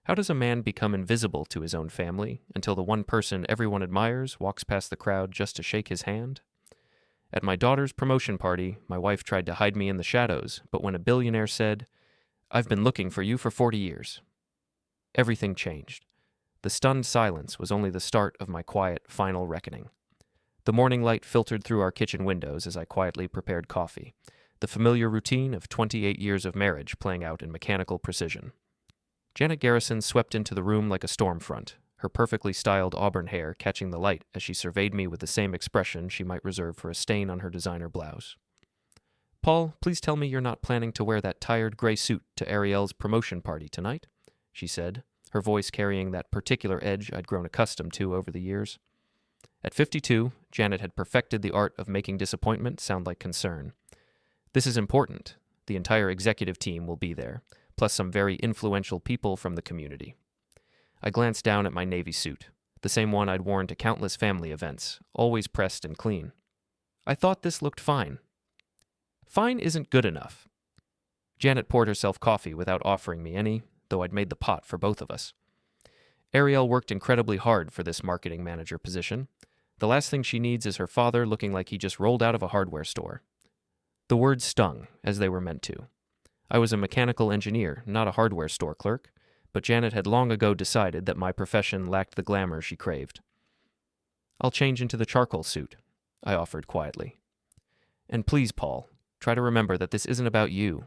How does a man become invisible to his own family until the one person everyone admires walks past the crowd just to shake his hand? At my daughter's promotion party, my wife tried to hide me in the shadows, but when a billionaire said, "I've been looking for you for 40 years," everything changed. The stunned silence was only the start of my quiet, final reckoning. The morning light filtered through our kitchen windows as I quietly prepared coffee, the familiar routine of 28 years of marriage playing out in mechanical precision. Janet Garrison swept into the room like a storm front, her perfectly styled auburn hair catching the light as she surveyed me with the same expression she might reserve for a stain on her designer blouse. "Paul, please tell me you're not planning to wear that tired gray suit to Ariel's promotion party tonight," she said, her voice carrying that particular edge I'd grown accustomed to over the years. At 52, Janet had perfected the art of making disappointment sound like concern. "This is important. The entire executive team will be there, plus some very influential people from the community." I glanced down at my navy suit, the same one I'd worn to countless family events, always pressed and clean. "I thought this looked fine." "Fine isn't good enough." Janet poured herself coffee without offering me any, though I'd made the pot for both of us. Ariel worked incredibly hard for this marketing manager position. The last thing she needs is her father looking like he just rolled out of a hardware store. The words stung, as they were meant to. I was a mechanical engineer, not a hardware store clerk, but Janet had long ago decided that my profession lacked the glamour she craved. "I'll change into the charcoal suit," I offered quietly. "And please, Paul, try to remember that this isn't about you.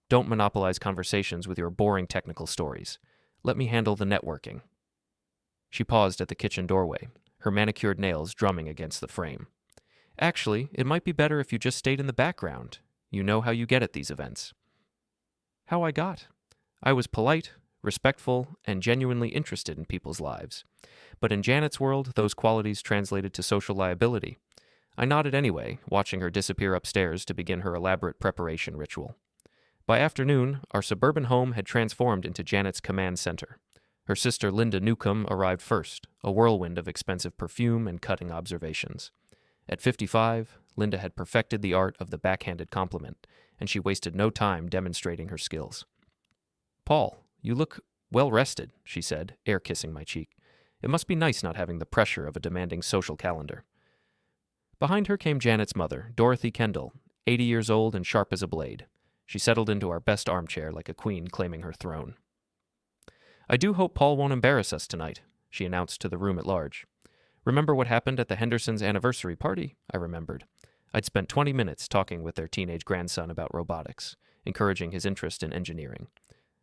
Don't monopolize conversations with your boring technical stories. Let me handle the networking." She paused at the kitchen doorway, her manicured nails drumming against the frame. "Actually, it might be better if you just stayed in the background. You know how you get at these events." How I got? I was polite, respectful, and genuinely interested in people's lives. But in Janet's world, those qualities translated to social liability. I nodded anyway, watching her disappear upstairs to begin her elaborate preparation ritual. By afternoon, our suburban home had transformed into Janet's command center. Her sister Linda Newcomb arrived first, a whirlwind of expensive perfume and cutting observations. At 55, Linda had perfected the art of the backhanded compliment, and she wasted no time demonstrating her skills. "Paul, you look well-rested," she said, air-kissing my cheek. "It must be nice not having the pressure of a demanding social calendar." Behind her came Janet's mother, Dorothy Kendall, 80 years old and sharp as a blade. She settled into our best armchair like a queen claiming her throne. "I do hope Paul won't embarrass us tonight," she announced to the room at large. "Remember what happened at the Hendersons' anniversary party?" I remembered. I'd spent 20 minutes talking with their teenage grandson about robotics, encouraging his interest in engineering.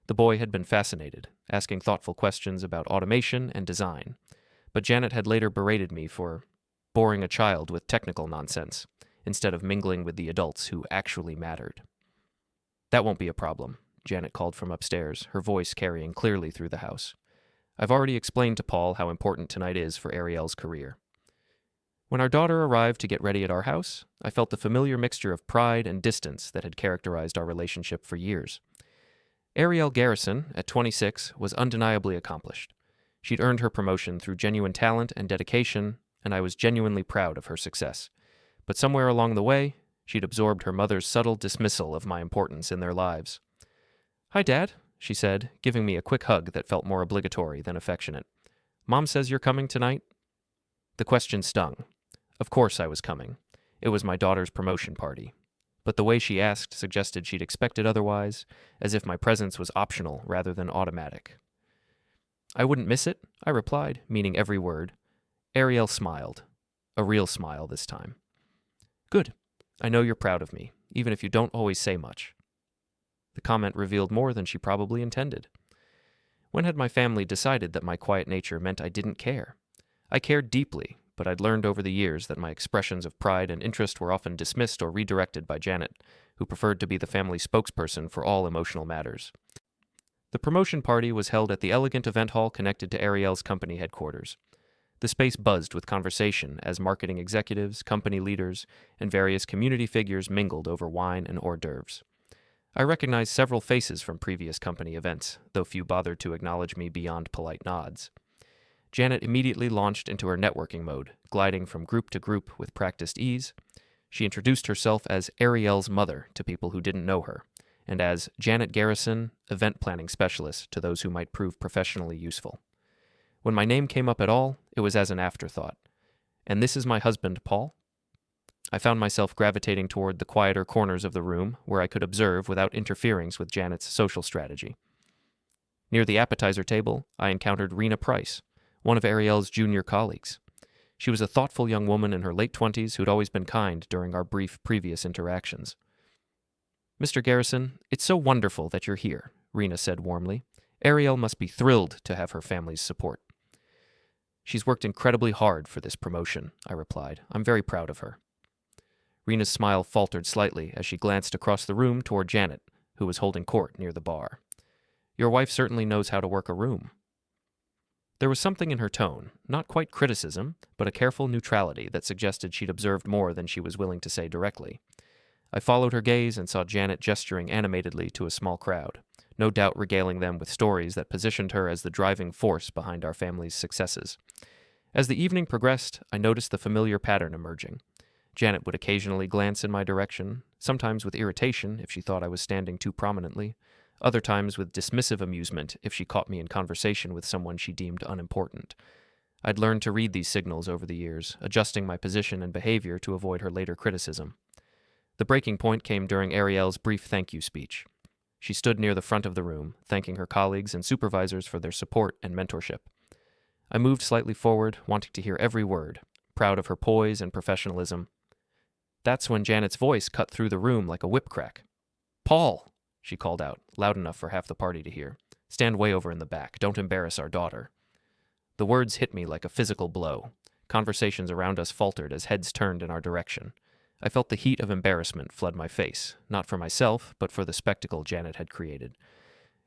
The boy had been fascinated, asking thoughtful questions about automation and design, but Janet had later berated me for boring a child with technical nonsense, instead of mingling with the adults who actually mattered. "That won't be a problem," Janet called from upstairs, her voice carrying clearly through the house. "I've already explained to Paul how important tonight is for Ariel's career." When our daughter arrived to get ready at our house, I felt the familiar mixture of pride and distance that had characterized our relationship for years. Ariel Garrison, at 26, was undeniably accomplished. She'd earned her promotion through genuine talent and dedication, and I was genuinely proud of her success. But somewhere along the way, she'd absorbed her mother's subtle dismissal of my importance in their lives. "Hi, Dad," she said, giving me a quick hug that felt more obligatory than affectionate. "Mom says you're coming tonight?" The question stung. Of course I was coming. It was my daughter's promotion party. But the way she asked suggested she'd expected otherwise, as if my presence was optional rather than automatic. "I wouldn't miss it," I replied, meaning every word. Ariel smiled. A real smile this time. "Good. I know you're proud of me, even if you don't always say much." The comment revealed more than she probably intended. When had my family decided that my quiet nature meant I didn't care? I cared deeply, but I'd learned over the years that my expressions of pride and interest were often dismissed or redirected by Janet, who preferred to be the family spokesperson for all emotional matters. The promotion party was held at the elegant event hall connected to Ariel's company headquarters. The space buzzed with conversation as marketing executives, company leaders, and various community figures mingled over wine and hors d'oeuvres. I recognized several faces from previous company events, though few bothered to acknowledge me beyond polite nods. Janet immediately launched into her networking mode, gliding from group to group with practiced ease. She introduced herself as Ariel's mother to people who didn't know her, and as Janet Garrison, event planning specialist, to those who might prove professionally useful. When my name came up at all, it was as an afterthought. And this is my husband, Paul? I found myself gravitating toward the quieter corners of the room where I could observe without interfering with Janet's social strategy. Near the appetizer table, I encountered Rena Price, one of Ariel's junior colleagues. She was a thoughtful young woman in her late 20s who'd always been kind during our brief previous interactions. "Mr. Garrison, it's so wonderful that you're here," Rena said warmly. "Ariel must be thrilled to have her family's support." "She's worked incredibly hard for this promotion," I replied. "I'm very proud of her." Rena's smile faltered slightly as she glanced across the room toward Janet, who was holding court near the bar. "Your wife certainly knows how to work a room." There was something in her tone, not quite criticism, but a careful neutrality that suggested she'd observed more than she was willing to say directly. I followed her gaze and saw Janet gesturing animatedly to a small crowd, no doubt regaling them with stories that positioned her as the driving force behind our family's successes. As the evening progressed, I noticed the familiar pattern emerging. Janet would occasionally glance in my direction, sometimes with irritation if she thought I was standing too prominently, other times with dismissive amusement if she caught me in conversation with someone she deemed unimportant. I'd learned to read these signals over the years, adjusting my position and behavior to avoid her later criticism. The breaking point came during Ariel's brief thank you speech. She stood near the front of the room, thanking her colleagues and supervisors for their support and mentorship. I moved slightly forward, wanting to hear every word, proud of her poise and professionalism. That's when Janet's voice cut through the room like a whip crack. "Paul!" she called out, loud enough for half the party to hear. "Stand way over in the back. Don't embarrass our daughter." The words hit me like a physical blow. Conversations around us faltered as heads turned in our direction. I felt the heat of embarrassment flood my face, not for myself, but for the spectacle Janet had created.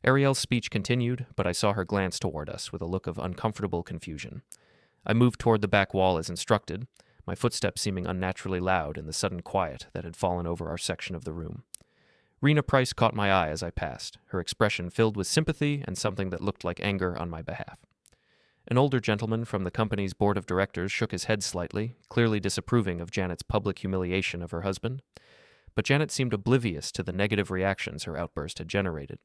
Ariel's speech continued, but I saw her glance toward us with a look of uncomfortable confusion. I moved toward the back wall as instructed, my footsteps seeming unnaturally loud in the sudden quiet that had fallen over our section of the room. Rena Price caught my eye as I passed, her expression filled with sympathy and something that looked like anger on my behalf. An older gentleman from the company's board of directors shook his head slightly, clearly disapproving of Janet's public humiliation of her husband. But Janet seemed oblivious to the negative reactions her outburst had generated.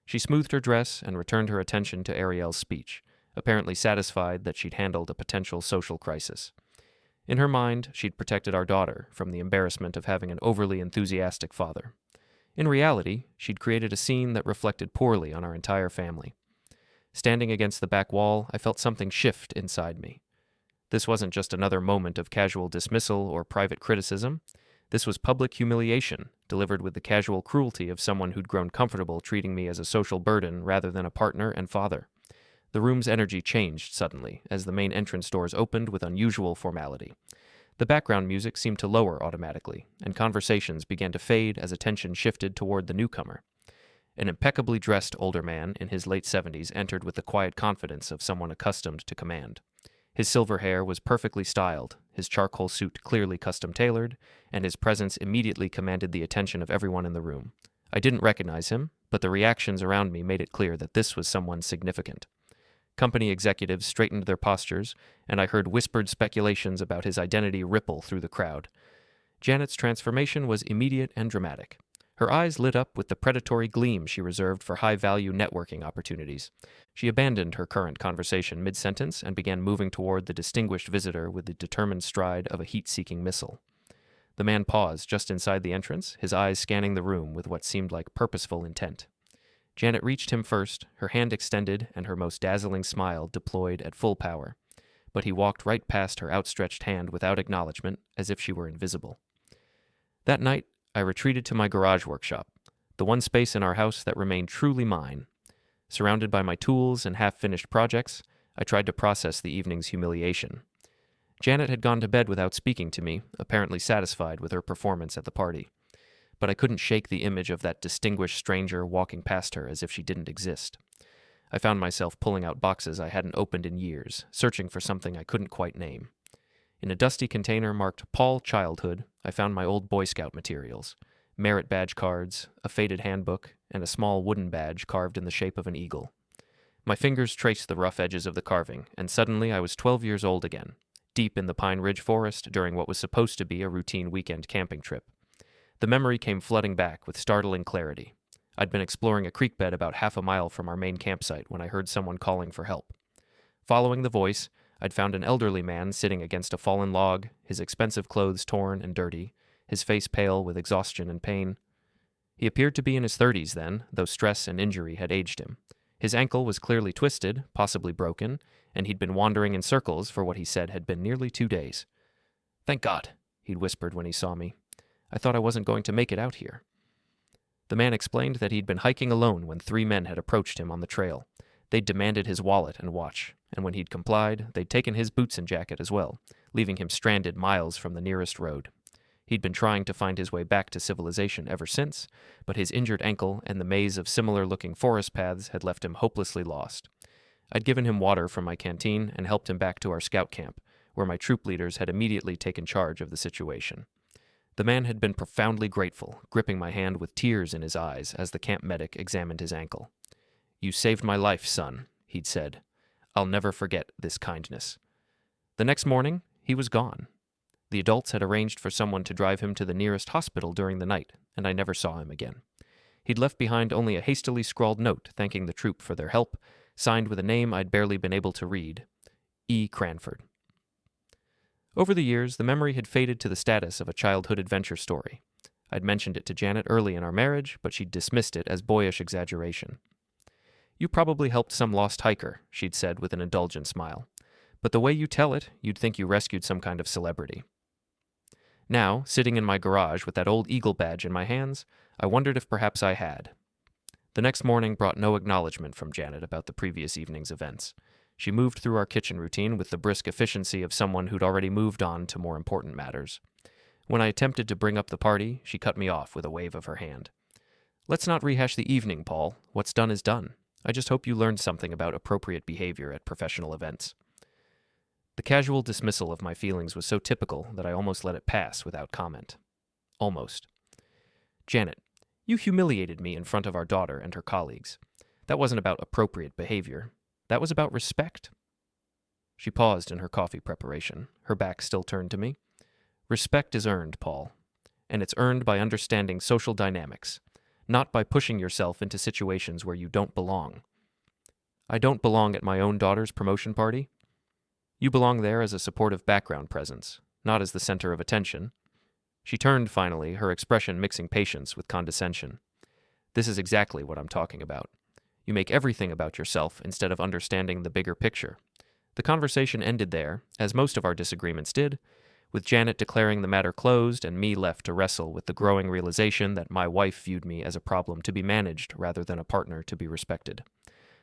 She smoothed her dress and returned her attention to Ariel's speech, apparently satisfied that she'd handled a potential social crisis. In her mind, she'd protected our daughter from the embarrassment of having an overly enthusiastic father. In reality, she'd created a scene that reflected poorly on our entire family. Standing against the back wall, I felt something shift inside me. This wasn't just another moment of casual dismissal or private criticism. This was public humiliation, delivered with the casual cruelty of someone who'd grown comfortable treating me as a social burden rather than a partner and father. The room's energy changed suddenly as the main entrance doors opened with unusual formality. The background music seemed to lower automatically, and conversations began to fade as attention shifted toward the newcomer. An impeccably dressed older man in his late 70s entered with the quiet confidence of someone accustomed to command. His silver hair was perfectly styled, his charcoal suit clearly custom-tailored, and his presence immediately commanded the attention of everyone in the room. I didn't recognize him, but the reactions around me made it clear that this was someone significant. Company executives straightened their postures, and I heard whispered speculations about his identity ripple through the crowd. Janet's transformation was immediate and dramatic. Her eyes lit up with the predatory gleam she reserved for high-value networking opportunities. She abandoned her current conversation mid-sentence and began moving toward the distinguished visitor with the determined stride of a heat-seeking missile. The man paused just inside the entrance, his eyes scanning the room with what seemed like purposeful intent. Janet reached him first, her hand extended and her most dazzling smile deployed at full power. But he walked right past her outstretched hand without acknowledgement, as if she were invisible. That night, I retreated to my garage workshop, the one space in our house that remained truly mine. Surrounded by my tools and half-finished projects, I tried to process the evening's humiliation. Janet had gone to bed without speaking to me, apparently satisfied with her performance at the party. But I couldn't shake the image of that distinguished stranger walking past her as if she didn't exist. I found myself pulling out boxes I hadn't opened in years, searching for something I couldn't quite name. In a dusty container marked Paul Childhood, I found my old Boy Scout materials, merit badge cards, a faded handbook, and a small wooden badge carved in the shape of an eagle. My fingers traced the rough edges of the carving, and suddenly I was 12 years old again, deep in the Pine Ridge Forest during what was supposed to be a routine weekend camping trip. The memory came flooding back with startling clarity. I'd been exploring a creek bed about half a mile from our main campsite when I heard someone calling for help. Following the voice, I'd found an elderly man sitting against a fallen log, his expensive clothes torn and dirty, his face pale with exhaustion and pain. He appeared to be in his 30s then, though stress and injury had aged him. His ankle was clearly twisted, possibly broken, and he'd been wandering in circles for what he said had been nearly 2 days. "Thank God," he'd whispered when he saw me. "I thought I wasn't going to make it out here." The man explained that he'd been hiking alone when 3 men had approached him on the trail. They'd demanded his wallet and watch, and when he'd complied, they'd taken his boots and jacket as well, leaving him stranded miles from the nearest road. He'd been trying to find his way back to civilization ever since, but his injured ankle and the maze of similar-looking forest paths had left him hopelessly lost. I'd given him water from my canteen and helped him back to our scout camp, where my troop leaders had immediately taken charge of the situation. The man had been profoundly grateful, gripping my hand with tears in his eyes as the camp medic examined his ankle. "You saved my life, son," he'd said. "I'll never forget this kindness." The next morning, he was gone. The adults had arranged for someone to drive him to the nearest hospital during the night, and I never saw him again. He'd left behind only a hastily scrawled note thanking the troop for their help, signed with a name I'd barely been able to read: E. Cranford. Over the years, the memory had faded to the status of a childhood adventure story. I'd mentioned it to Janet early in our marriage, but she'd dismissed it as boyish exaggeration. "You probably helped some lost hiker," she'd said with an indulgent smile. "But the way you tell it, you'd think you rescued some kind of celebrity." Now, sitting in my garage with that old Eagle badge in my hands, I wondered if perhaps I had. The next morning brought no acknowledgement from Janet about the previous evening's events. She moved through our kitchen routine with the brisk efficiency of someone who'd already moved on to more important matters. When I attempted to bring up the party, she cut me off with a wave of her hand. "Let's not rehash the evening, Paul. What's done is done. I just hope you learned something about appropriate behavior at professional events." The casual dismissal of my feelings was so typical that I almost let it pass without comment. Almost. "Janet, you humiliated me in front of our daughter and her colleagues. That wasn't about appropriate behavior. That was about respect." She paused in her coffee preparation, her back still turned to me. "Respect is earned, Paul, and it's earned by understanding social dynamics, not by pushing yourself into situations where you don't belong. I don't belong at my own daughter's promotion party. You belong there as a supportive background presence, not as the center of attention." She turned finally, her expression mixing patience with condescension. "This is exactly what I'm talking about. You make everything about yourself instead of understanding the bigger picture." The conversation ended there, as most of our disagreements did, with Janet declaring the matter closed and me left to wrestle with the growing realization that my wife viewed me as a problem to be managed rather than a partner to be respected.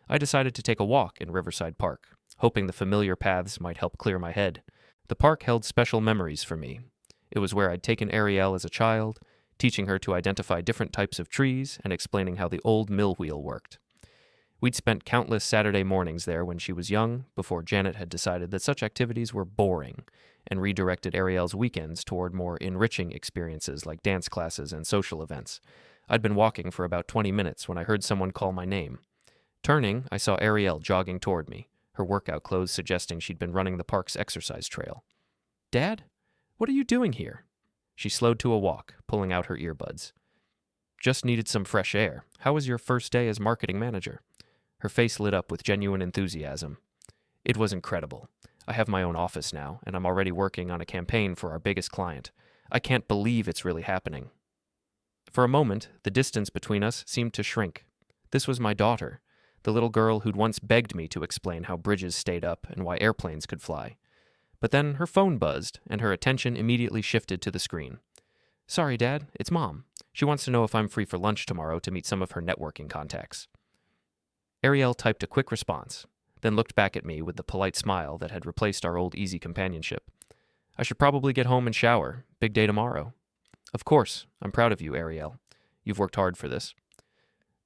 I decided to take a walk in Riverside Park, hoping the familiar paths might help clear my head. The park held special memories for me. It was where I'd taken Ariel as a child, teaching her to identify different types of trees and explaining how the old mill wheel worked. We'd spent countless Saturday mornings there when she was young, before Janet had decided that such activities were boring, and redirected Ariel's weekends toward more enriching experiences like dance classes and social events. I'd been walking for about 20 minutes when I heard someone call my name. Turning, I saw Ariel jogging toward me, her workout clothes suggesting she'd been running the park's exercise trail. "Dad? What are you doing here?" She slowed to a walk, pulling out her earbuds. "Just needed some fresh air. How was your first day as marketing manager?" Her face lit up with genuine enthusiasm. "It was incredible. I have my own office now, and I'm already working on a campaign for our biggest client. I can't believe it's really happening." For a moment, the distance between us seemed to shrink. This was my daughter, the little girl who'd once begged me to explain how bridges stayed up and why airplanes could fly. But then her phone buzzed, and her attention immediately shifted to the screen. "Sorry, Dad, it's Mom. She wants to know if I'm free for lunch tomorrow to meet some of her networking contacts." Ariel typed a quick response, then looked back at me with the polite smile that had replaced our old easy companionship. "I should probably get home and shower. Big day tomorrow." "Of course. I'm proud of you, Ariel. You've worked hard for this."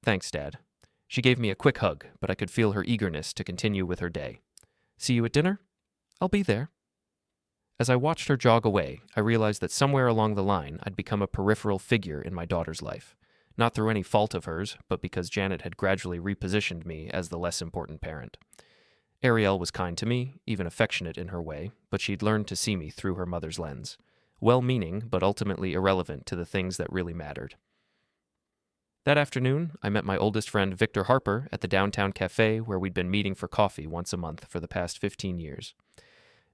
"Thanks, Dad." She gave me a quick hug, but I could feel her eagerness to continue with her day. "See you at dinner?" "I'll be there." As I watched her jog away, I realized that somewhere along the line I'd become a peripheral figure in my daughter's life. Not through any fault of hers, but because Janet had gradually repositioned me as the less important parent. Ariel was kind to me, even affectionate in her way, but she'd learned to see me through her mother's lens. Well-meaning, but ultimately irrelevant to the things that really mattered. That afternoon, I met my oldest friend Victor Harper at the downtown cafe where we'd been meeting for coffee once a month for the past 15 years.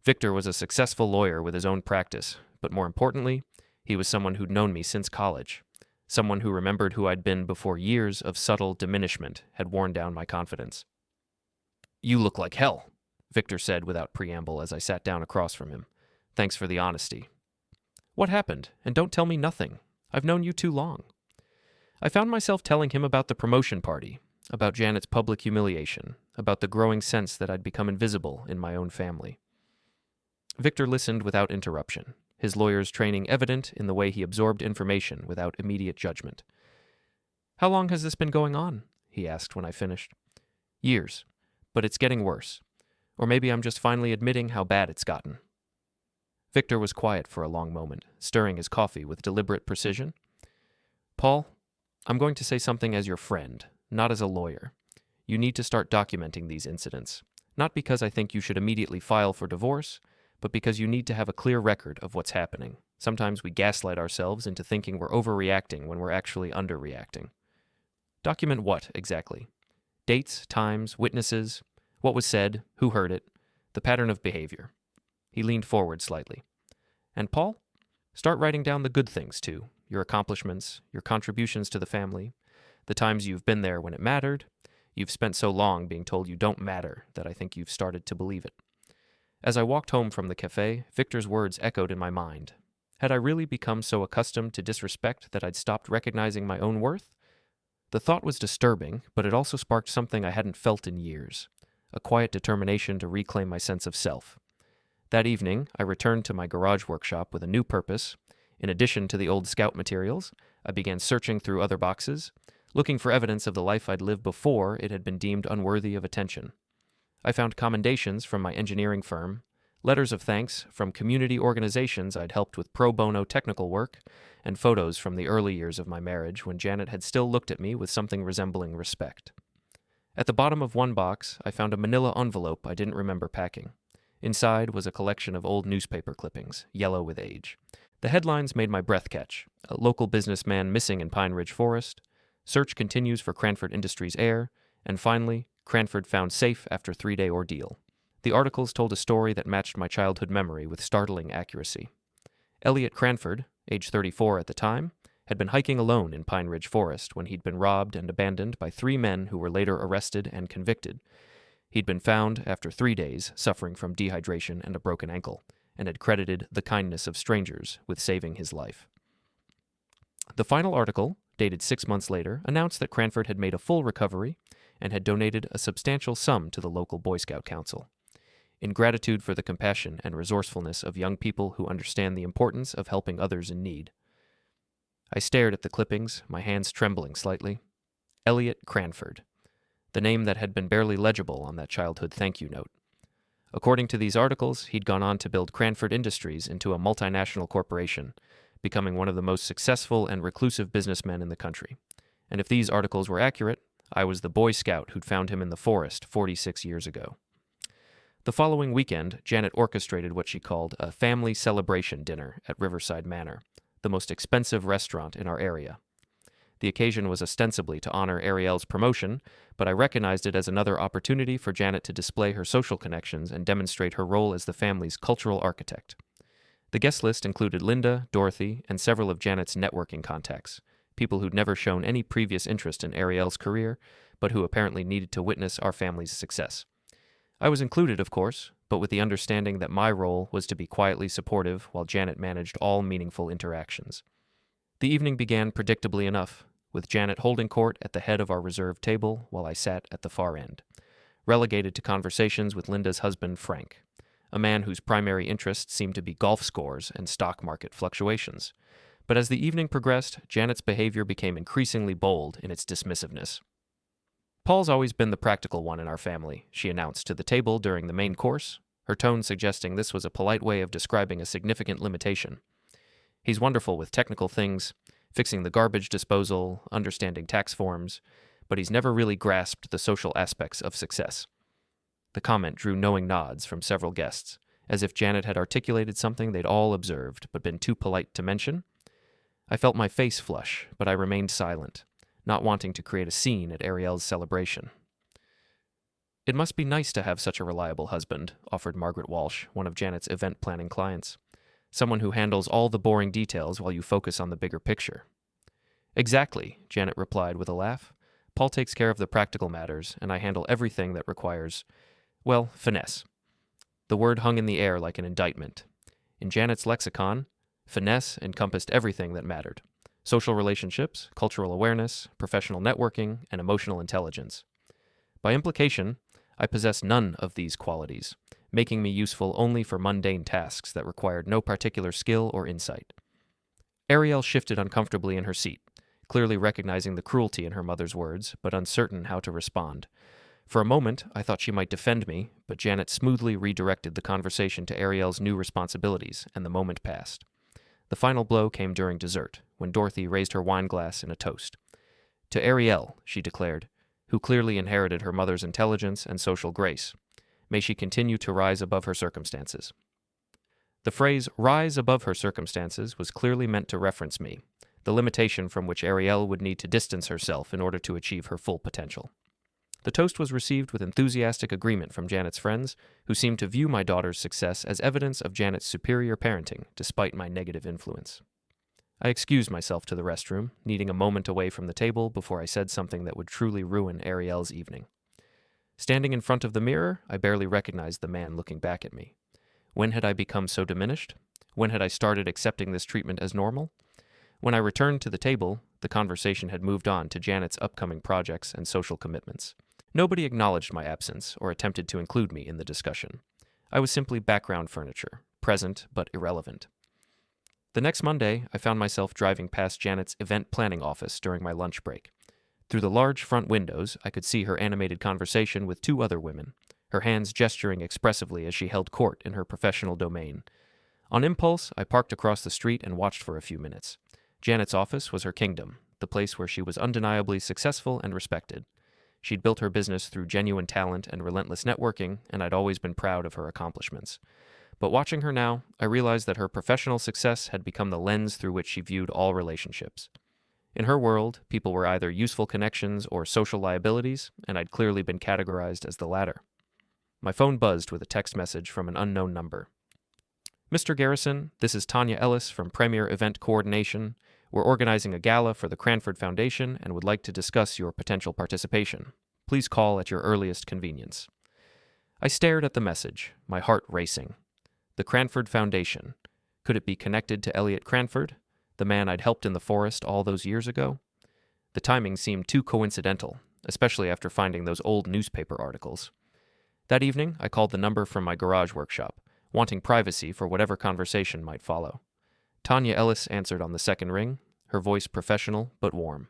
Victor was a successful lawyer with his own practice, but more importantly, he was someone who'd known me since college, someone who remembered who I'd been before years of subtle diminishment had worn down my confidence. "You look like hell," Victor said without preamble as I sat down across from him. "Thanks for the honesty." "What happened? And don't tell me nothing. I've known you too long." I found myself telling him about the promotion party, about Janet's public humiliation, about the growing sense that I'd become invisible in my own family. Victor listened without interruption, his lawyer's training evident in the way he absorbed information without immediate judgment. "How long has this been going on?" he asked when I finished. "Years, but it's getting worse. Or maybe I'm just finally admitting how bad it's gotten." Victor was quiet for a long moment, stirring his coffee with deliberate precision. "Paul, I'm going to say something as your friend, not as a lawyer. You need to start documenting these incidents, not because I think you should immediately file for divorce, but because you need to have a clear record of what's happening. Sometimes we gaslight ourselves into thinking we're overreacting when we're actually underreacting." "Document what, exactly?" "Dates, times, witnesses, what was said, who heard it, the pattern of behavior." He leaned forward slightly. "And Paul, start writing down the good things, too. Your accomplishments, your contributions to the family, the times you've been there when it mattered. You've spent so long being told you don't matter that I think you've started to believe it." As I walked home from the cafe, Victor's words echoed in my mind. Had I really become so accustomed to disrespect that I'd stopped recognizing my own worth? The thought was disturbing, but it also sparked something I hadn't felt in years, a quiet determination to reclaim my sense of self. That evening, I returned to my garage workshop with a new purpose. In addition to the old scout materials, I began searching through other boxes, looking for evidence of the life I'd lived before it had been deemed unworthy of attention. I found commendations from my engineering firm, letters of thanks from community organizations I'd helped with pro bono technical work, and photos from the early years of my marriage when Janet had still looked at me with something resembling respect. At the bottom of one box, I found a manila envelope I didn't remember packing. Inside was a collection of old newspaper clippings, yellow with age. The headlines made my breath catch: "A local businessman missing in Pine Ridge Forest," "Search continues for Cranford Industries heir," and finally, "Cranford found safe after 3-day ordeal." The articles told a story that matched my childhood memory with startling accuracy. Elliot Cranford, age 34 at the time, had been hiking alone in Pine Ridge Forest when he'd been robbed and abandoned by 3 men who were later arrested and convicted. He'd been found after 3 days, suffering from dehydration and a broken ankle, and had credited the kindness of strangers with saving his life. The final article, dated 6 months later, announced that Cranford had made a full recovery and had donated a substantial sum to the local Boy Scout Council, in gratitude for the compassion and resourcefulness of young people who understand the importance of helping others in need. I stared at the clippings, my hands trembling slightly. Elliot Cranford, the name that had been barely legible on that childhood thank you note. According to these articles, he'd gone on to build Cranford Industries into a multinational corporation, becoming one of the most successful and reclusive businessmen in the country. And if these articles were accurate, I was the Boy Scout who'd found him in the forest 46 years ago. The following weekend, Janet orchestrated what she called a family celebration dinner at Riverside Manor, the most expensive restaurant in our area. The occasion was ostensibly to honor Ariel's promotion, but I recognized it as another opportunity for Janet to display her social connections and demonstrate her role as the family's cultural architect. The guest list included Linda, Dorothy, and several of Janet's networking contacts, people who'd never shown any previous interest in Ariel's career, but who apparently needed to witness our family's success. I was included, of course, but with the understanding that my role was to be quietly supportive while Janet managed all meaningful interactions. The evening began predictably enough, with Janet holding court at the head of our reserved table while I sat at the far end, relegated to conversations with Linda's husband, Frank, a man whose primary interests seemed to be golf scores and stock market fluctuations. But as the evening progressed, Janet's behavior became increasingly bold in its dismissiveness. "Paul's always been the practical one in our family," she announced to the table during the main course, her tone suggesting this was a polite way of describing a significant limitation. "He's wonderful with technical things, fixing the garbage disposal, understanding tax forms, but he's never really grasped the social aspects of success." The comment drew knowing nods from several guests, as if Janet had articulated something they'd all observed but been too polite to mention. I felt my face flush, but I remained silent, not wanting to create a scene at Ariel's celebration. "It must be nice to have such a reliable husband," offered Margaret Walsh, one of Janet's event planning clients. "Someone who handles all the boring details while you focus on the bigger picture." "Exactly," Janet replied with a laugh. "Paul takes care of the practical matters, and I handle everything that requires, well, finesse." The word hung in the air like an indictment. In Janet's lexicon, finesse encompassed everything that mattered: social relationships, cultural awareness, professional networking, and emotional intelligence. By implication, I possessed none of these qualities, making me useful only for mundane tasks that required no particular skill or insight. Ariel shifted uncomfortably in her seat, clearly recognizing the cruelty in her mother's words, but uncertain how to respond. For a moment, I thought she might defend me, but Janet smoothly redirected the conversation to Ariel's new responsibilities, and the moment passed. The final blow came during dessert, when Dorothy raised her wine glass in a toast. "To Ariel," she declared, who clearly inherited her mother's intelligence and social grace. "May she continue to rise above her circumstances." The phrase "rise above her circumstances" was clearly meant to reference me, the limitation from which Ariel would need to distance herself in order to achieve her full potential. The toast was received with enthusiastic agreement from Janet's friends, who seemed to view my daughter's success as evidence of Janet's superior parenting, despite my negative influence. I excused myself to the restroom, needing a moment away from the table before I said something that would truly ruin Ariel's evening. Standing in front of the mirror, I barely recognized the man looking back at me. When had I become so diminished? When had I started accepting this treatment as normal? When I returned to the table, the conversation had moved on to Janet's upcoming projects and social commitments. Nobody acknowledged my absence or attempted to include me in the discussion. I was simply background furniture, present but irrelevant. The next Monday, I found myself driving past Janet's event planning office during my lunch break. Through the large front windows, I could see her animated conversation with two other women, her hands gesturing expressively as she held court in her professional domain. On impulse, I parked across the street and watched for a few minutes. Janet's office was her kingdom, the place where she was undeniably successful and respected. She'd built her business through genuine talent and relentless networking, and I'd always been proud of her accomplishments. But watching her now, I realized that her professional success had become the lens through which she viewed all relationships. In her world, people were either useful connections or social liabilities, and I'd clearly been categorized as the latter. My phone buzzed with a text message from an unknown number. "Mr. Garrison, this is Tanya Ellis from Premier Event Coordination. We're organizing a gala for the Cranford Foundation and would like to discuss your potential participation. Please call at your earliest convenience." I stared at the message, my heart racing. The Cranford Foundation. Could it be connected to Elliot Cranford, the man I'd helped in the forest all those years ago? The timing seemed too coincidental, especially after finding those old newspaper articles. That evening, I called the number from my garage workshop, wanting privacy for whatever conversation might follow. Tanya Ellis answered on the second ring, her voice professional but warm.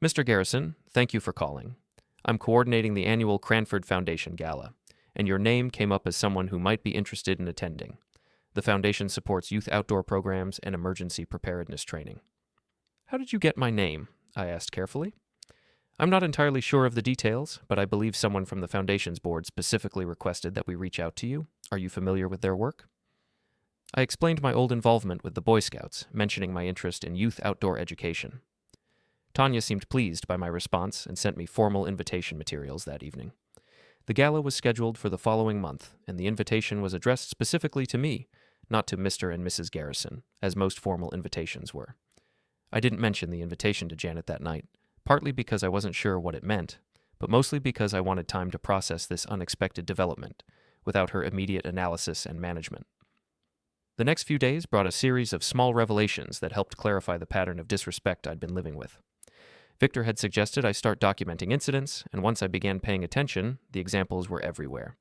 "Mr. Garrison, thank you for calling. I'm coordinating the annual Cranford Foundation Gala, and your name came up as someone who might be interested in attending. The foundation supports youth outdoor programs and emergency preparedness training." "How did you get my name?" I asked carefully. "I'm not entirely sure of the details, but I believe someone from the foundation's board specifically requested that we reach out to you. Are you familiar with their work?" I explained my old involvement with the Boy Scouts, mentioning my interest in youth outdoor education. Tanya seemed pleased by my response and sent me formal invitation materials that evening. The gala was scheduled for the following month, and the invitation was addressed specifically to me, not to Mr. and Mrs. Garrison, as most formal invitations were. I didn't mention the invitation to Janet that night, partly because I wasn't sure what it meant, but mostly because I wanted time to process this unexpected development, without her immediate analysis and management. The next few days brought a series of small revelations that helped clarify the pattern of disrespect I'd been living with. Victor had suggested I start documenting incidents, and once I began paying attention, the examples were everywhere.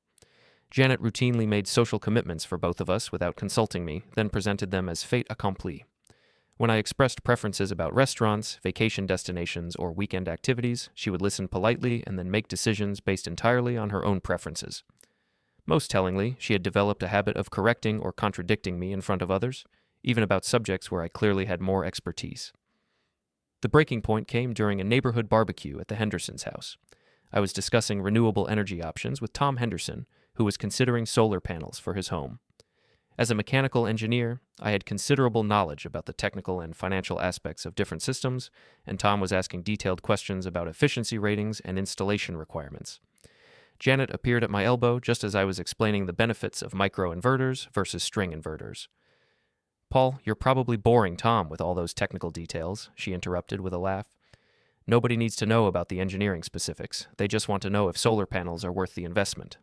Janet routinely made social commitments for both of us without consulting me, then presented them as fait accompli. When I expressed preferences about restaurants, vacation destinations, or weekend activities, she would listen politely and then make decisions based entirely on her own preferences. Most tellingly, she had developed a habit of correcting or contradicting me in front of others, even about subjects where I clearly had more expertise. The breaking point came during a neighborhood barbecue at the Hendersons' house. I was discussing renewable energy options with Tom Henderson, who was considering solar panels for his home. As a mechanical engineer, I had considerable knowledge about the technical and financial aspects of different systems, and Tom was asking detailed questions about efficiency ratings and installation requirements. Janet appeared at my elbow just as I was explaining the benefits of microinverters versus string inverters. "Paul, you're probably boring Tom with all those technical details," she interrupted with a laugh. "Nobody needs to know about the engineering specifics. They just want to know if solar panels are worth the investment."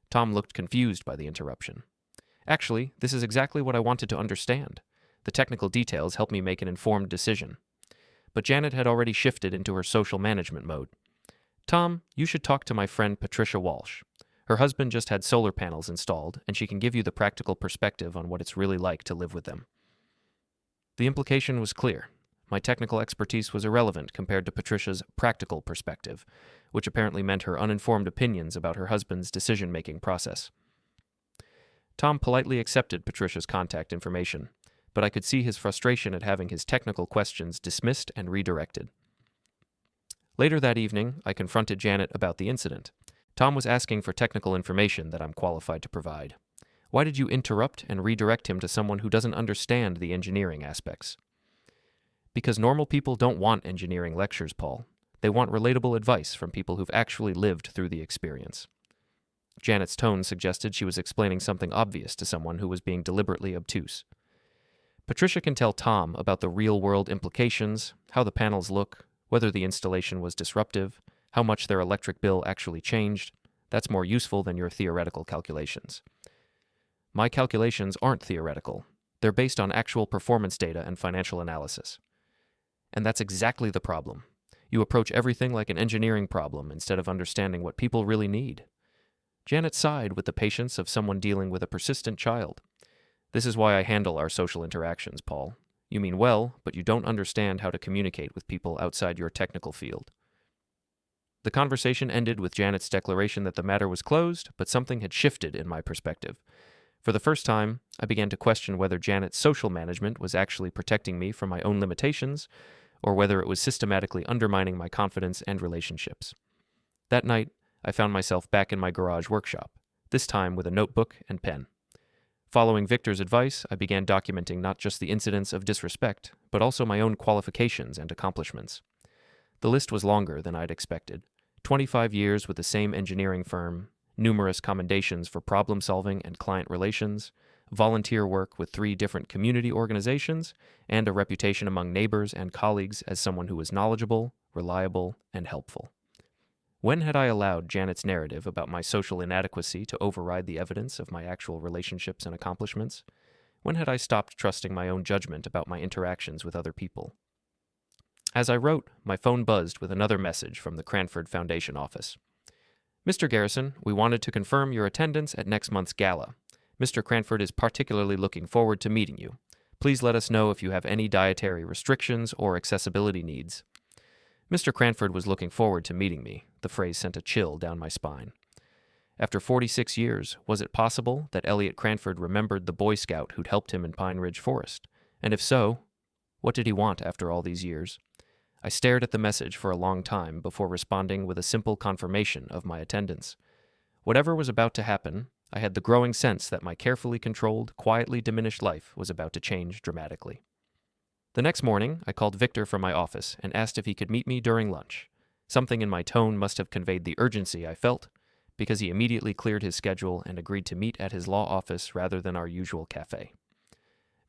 Tom looked confused by the interruption. "Actually, this is exactly what I wanted to understand. The technical details help me make an informed decision." But Janet had already shifted into her social management mode. "Tom, you should talk to my friend Patricia Walsh. Her husband just had solar panels installed, and she can give you the practical perspective on what it's really like to live with them." The implication was clear. My technical expertise was irrelevant compared to Patricia's practical perspective, which apparently meant her uninformed opinions about her husband's decision-making process. Tom politely accepted Patricia's contact information, but I could see his frustration at having his technical questions dismissed and redirected. Later that evening, I confronted Janet about the incident. Tom was asking for technical information that I'm qualified to provide. Why did you interrupt and redirect him to someone who doesn't understand the engineering aspects? Because normal people don't want engineering lectures, Paul. They want relatable advice from people who've actually lived through the experience. Janet's tone suggested she was explaining something obvious to someone who was being deliberately obtuse. Patricia can tell Tom about the real-world implications, how the panels look, whether the installation was disruptive, how much their electric bill actually changed. That's more useful than your theoretical calculations. My calculations aren't theoretical. They're based on actual performance data and financial analysis. And that's exactly the problem. You approach everything like an engineering problem instead of understanding what people really need. Janet sighed with the patience of someone dealing with a persistent child. "This is why I handle our social interactions, Paul. You mean well, but you don't understand how to communicate with people outside your technical field." The conversation ended with Janet's declaration that the matter was closed, but something had shifted in my perspective. For the first time, I began to question whether Janet's social management was actually protecting me from my own limitations, or whether it was systematically undermining my confidence and relationships. That night, I found myself back in my garage workshop, this time with a notebook and pen. Following Victor's advice, I began documenting not just the incidents of disrespect, but also my own qualifications and accomplishments. The list was longer than I'd expected. 25 years with the same engineering firm, numerous commendations for problem-solving and client relations, volunteer work with 3 different community organizations, and a reputation among neighbors and colleagues as someone who was knowledgeable, reliable, and helpful. When had I allowed Janet's narrative about my social inadequacy to override the evidence of my actual relationships and accomplishments? When had I stopped trusting my own judgment about my interactions with other people? As I wrote, my phone buzzed with another message from the Cranford Foundation office. "Mr. Garrison, we wanted to confirm your attendance at next month's gala. Mr. Cranford is particularly looking forward to meeting you. Please let us know if you have any dietary restrictions or accessibility needs." Mr. Cranford was looking forward to meeting me. The phrase sent a chill down my spine. After 46 years, was it possible that Elliot Cranford remembered the Boy Scout who'd helped him in Pine Ridge Forest? And if so, what did he want after all these years? I stared at the message for a long time before responding with a simple confirmation of my attendance. Whatever was about to happen, I had the growing sense that my carefully controlled, quietly diminished life was about to change dramatically. The next morning, I called Victor from my office and asked if he could meet me during lunch. Something in my tone must have conveyed the urgency I felt, because he immediately cleared his schedule and agreed to meet at his law office rather than our usual cafe.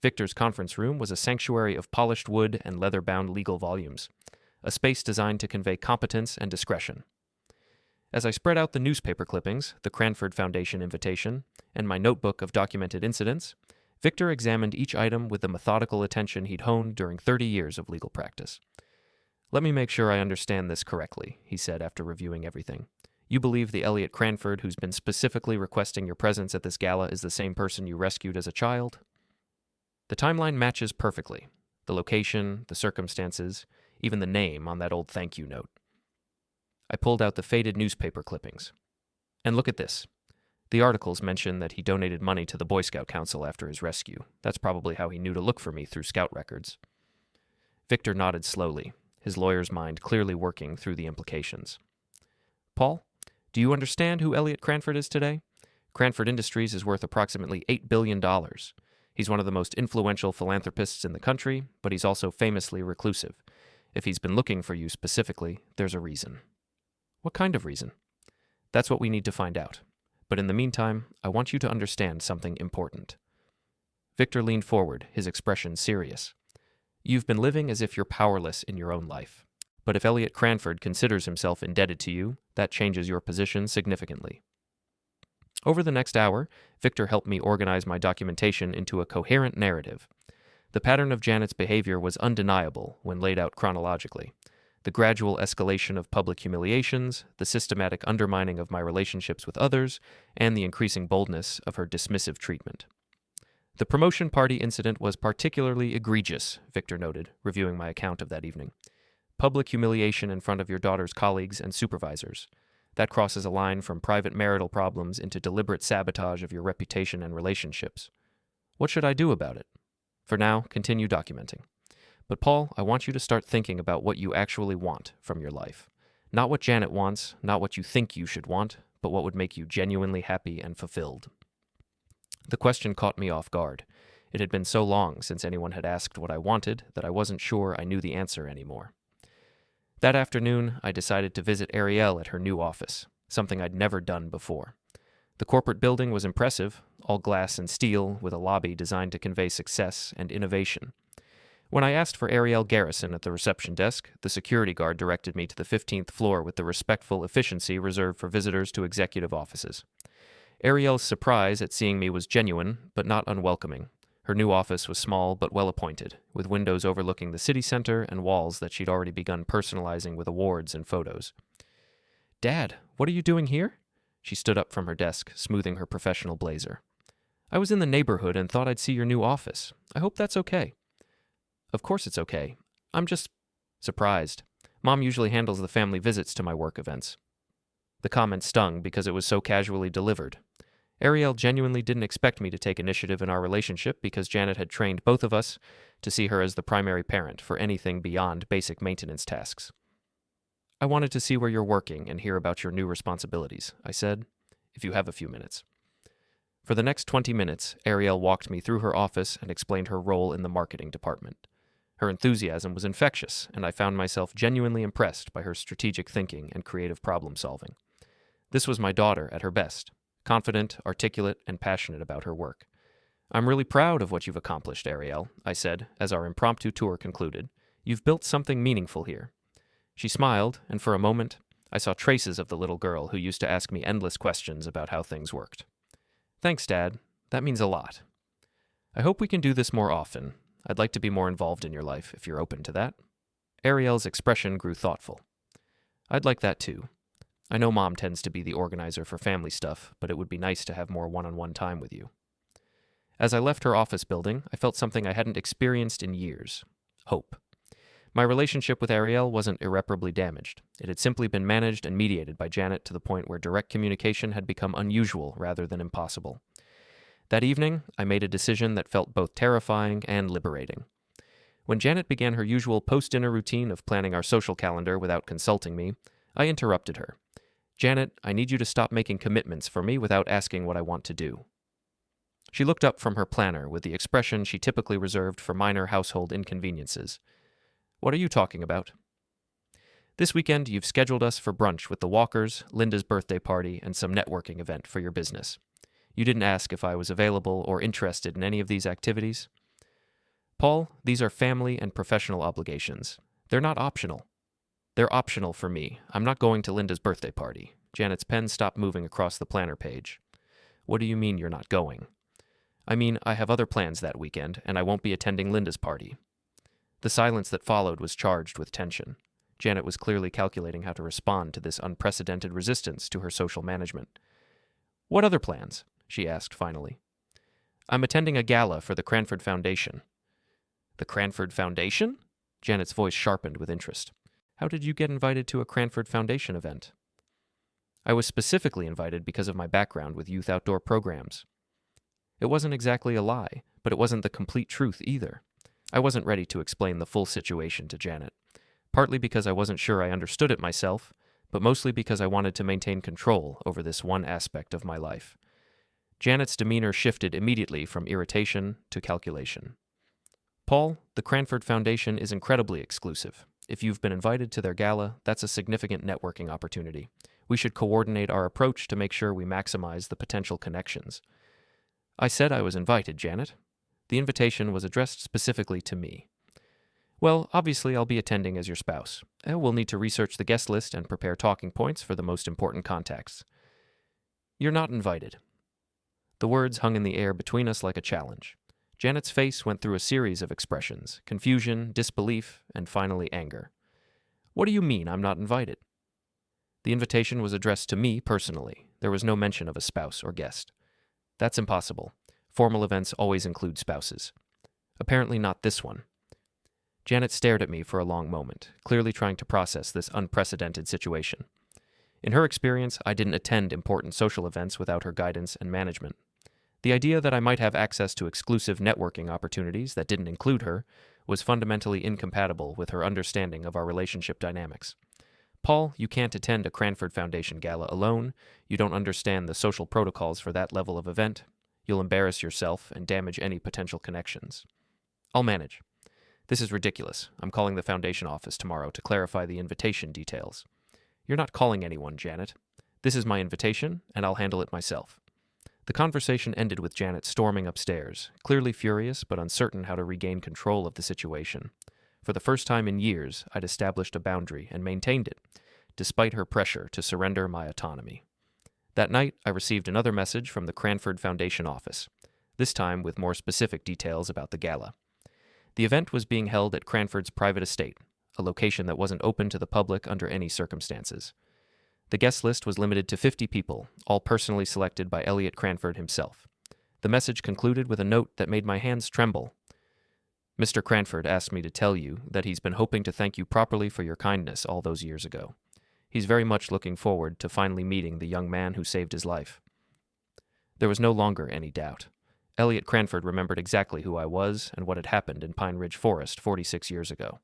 Victor's conference room was a sanctuary of polished wood and leather-bound legal volumes, a space designed to convey competence and discretion. As I spread out the newspaper clippings, the Cranford Foundation invitation, and my notebook of documented incidents, Victor examined each item with the methodical attention he'd honed during 30 years of legal practice. "Let me make sure I understand this correctly," he said after reviewing everything. "You believe the Elliot Cranford who's been specifically requesting your presence at this gala is the same person you rescued as a child?" The timeline matches perfectly. The location, the circumstances, even the name on that old thank you note. I pulled out the faded newspaper clippings. And look at this. The articles mention that he donated money to the Boy Scout Council after his rescue. That's probably how he knew to look for me through Scout records. Victor nodded slowly, his lawyer's mind clearly working through the implications. "Paul, do you understand who Elliot Cranford is today? Cranford Industries is worth approximately $8 billion. He's one of the most influential philanthropists in the country, but he's also famously reclusive. If he's been looking for you specifically, there's a reason. What kind of reason? That's what we need to find out. But in the meantime, I want you to understand something important. Victor leaned forward, his expression serious. You've been living as if you're powerless in your own life. But if Elliot Cranford considers himself indebted to you, that changes your position significantly. Over the next hour, Victor helped me organize my documentation into a coherent narrative. The pattern of Janet's behavior was undeniable when laid out chronologically. The gradual escalation of public humiliations, the systematic undermining of my relationships with others, and the increasing boldness of her dismissive treatment. The promotion party incident was particularly egregious, Victor noted, reviewing my account of that evening. Public humiliation in front of your daughter's colleagues and supervisors. That crosses a line from private marital problems into deliberate sabotage of your reputation and relationships. What should I do about it? For now, continue documenting. But Paul, I want you to start thinking about what you actually want from your life. Not what Janet wants, not what you think you should want, but what would make you genuinely happy and fulfilled. The question caught me off guard. It had been so long since anyone had asked what I wanted that I wasn't sure I knew the answer anymore. That afternoon, I decided to visit Ariel at her new office, something I'd never done before. The corporate building was impressive, all glass and steel, with a lobby designed to convey success and innovation. When I asked for Ariel Garrison at the reception desk, the security guard directed me to the 15th floor with the respectful efficiency reserved for visitors to executive offices. Ariel's surprise at seeing me was genuine, but not unwelcoming. Her new office was small but well-appointed, with windows overlooking the city center and walls that she'd already begun personalizing with awards and photos. "Dad, what are you doing here?" She stood up from her desk, smoothing her professional blazer. "I was in the neighborhood and thought I'd see your new office. I hope that's okay." "Of course it's okay. I'm just surprised. Mom usually handles the family visits to my work events." The comment stung because it was so casually delivered. Ariel genuinely didn't expect me to take initiative in our relationship because Janet had trained both of us to see her as the primary parent for anything beyond basic maintenance tasks. "I wanted to see where you're working and hear about your new responsibilities," I said, "if you have a few minutes." For the next 20 minutes, Ariel walked me through her office and explained her role in the marketing department. Her enthusiasm was infectious, and I found myself genuinely impressed by her strategic thinking and creative problem-solving. This was my daughter at her best, confident, articulate, and passionate about her work. "I'm really proud of what you've accomplished, Ariel," I said, as our impromptu tour concluded. "You've built something meaningful here." She smiled, and for a moment, I saw traces of the little girl who used to ask me endless questions about how things worked. "Thanks, Dad. That means a lot. I hope we can do this more often. I'd like to be more involved in your life, if you're open to that." Ariel's expression grew thoughtful. "I'd like that too. I know Mom tends to be the organizer for family stuff, but it would be nice to have more one-on-one time with you." As I left her office building, I felt something I hadn't experienced in years. Hope. My relationship with Ariel wasn't irreparably damaged. It had simply been managed and mediated by Janet to the point where direct communication had become unusual rather than impossible. That evening, I made a decision that felt both terrifying and liberating. When Janet began her usual post-dinner routine of planning our social calendar without consulting me, I interrupted her. "Janet, I need you to stop making commitments for me without asking what I want to do." She looked up from her planner with the expression she typically reserved for minor household inconveniences. "What are you talking about?" "This weekend, you've scheduled us for brunch with the Walkers, Linda's birthday party, and some networking event for your business. You didn't ask if I was available or interested in any of these activities." "Paul, these are family and professional obligations. They're not optional." "They're optional for me. I'm not going to Linda's birthday party." Janet's pen stopped moving across the planner page. "What do you mean you're not going?" "I mean, I have other plans that weekend, and I won't be attending Linda's party." The silence that followed was charged with tension. Janet was clearly calculating how to respond to this unprecedented resistance to her social management. "What other plans?" she asked finally. "I'm attending a gala for the Cranford Foundation." "The Cranford Foundation?" Janet's voice sharpened with interest. "How did you get invited to a Cranford Foundation event?" "I was specifically invited because of my background with youth outdoor programs." It wasn't exactly a lie, but it wasn't the complete truth either. I wasn't ready to explain the full situation to Janet, partly because I wasn't sure I understood it myself, but mostly because I wanted to maintain control over this one aspect of my life. Janet's demeanor shifted immediately from irritation to calculation. Paul, the Cranford Foundation is incredibly exclusive. If you've been invited to their gala, that's a significant networking opportunity. We should coordinate our approach to make sure we maximize the potential connections. I said I was invited, Janet. The invitation was addressed specifically to me. Well, obviously I'll be attending as your spouse. We'll need to research the guest list and prepare talking points for the most important contacts. You're not invited. The words hung in the air between us like a challenge. Janet's face went through a series of expressions: confusion, disbelief, and finally anger. What do you mean I'm not invited? The invitation was addressed to me personally. There was no mention of a spouse or guest. That's impossible. Formal events always include spouses. Apparently not this one. Janet stared at me for a long moment, clearly trying to process this unprecedented situation. In her experience, I didn't attend important social events without her guidance and management. The idea that I might have access to exclusive networking opportunities that didn't include her was fundamentally incompatible with her understanding of our relationship dynamics. Paul, you can't attend a Cranford Foundation gala alone. You don't understand the social protocols for that level of event. You'll embarrass yourself and damage any potential connections. I'll manage. This is ridiculous. I'm calling the foundation office tomorrow to clarify the invitation details. You're not calling anyone, Janet. This is my invitation, and I'll handle it myself. The conversation ended with Janet storming upstairs, clearly furious but uncertain how to regain control of the situation. For the first time in years, I'd established a boundary and maintained it, despite her pressure to surrender my autonomy. That night, I received another message from the Cranford Foundation office, this time with more specific details about the gala. The event was being held at Cranford's private estate, a location that wasn't open to the public under any circumstances. The guest list was limited to 50 people, all personally selected by Elliot Cranford himself. The message concluded with a note that made my hands tremble. Mr. Cranford asked me to tell you that he's been hoping to thank you properly for your kindness all those years ago. He's very much looking forward to finally meeting the young man who saved his life. There was no longer any doubt. Elliot Cranford remembered exactly who I was and what had happened in Pine Ridge Forest 46 years ago.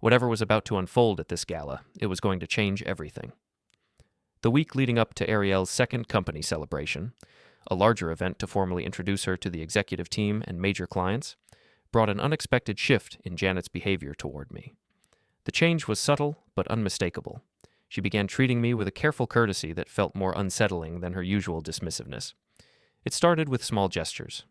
Whatever was about to unfold at this gala, it was going to change everything. The week leading up to Ariel's second company celebration, a larger event to formally introduce her to the executive team and major clients, brought an unexpected shift in Janet's behavior toward me. The change was subtle but unmistakable. She began treating me with a careful courtesy that felt more unsettling than her usual dismissiveness. It started with small gestures.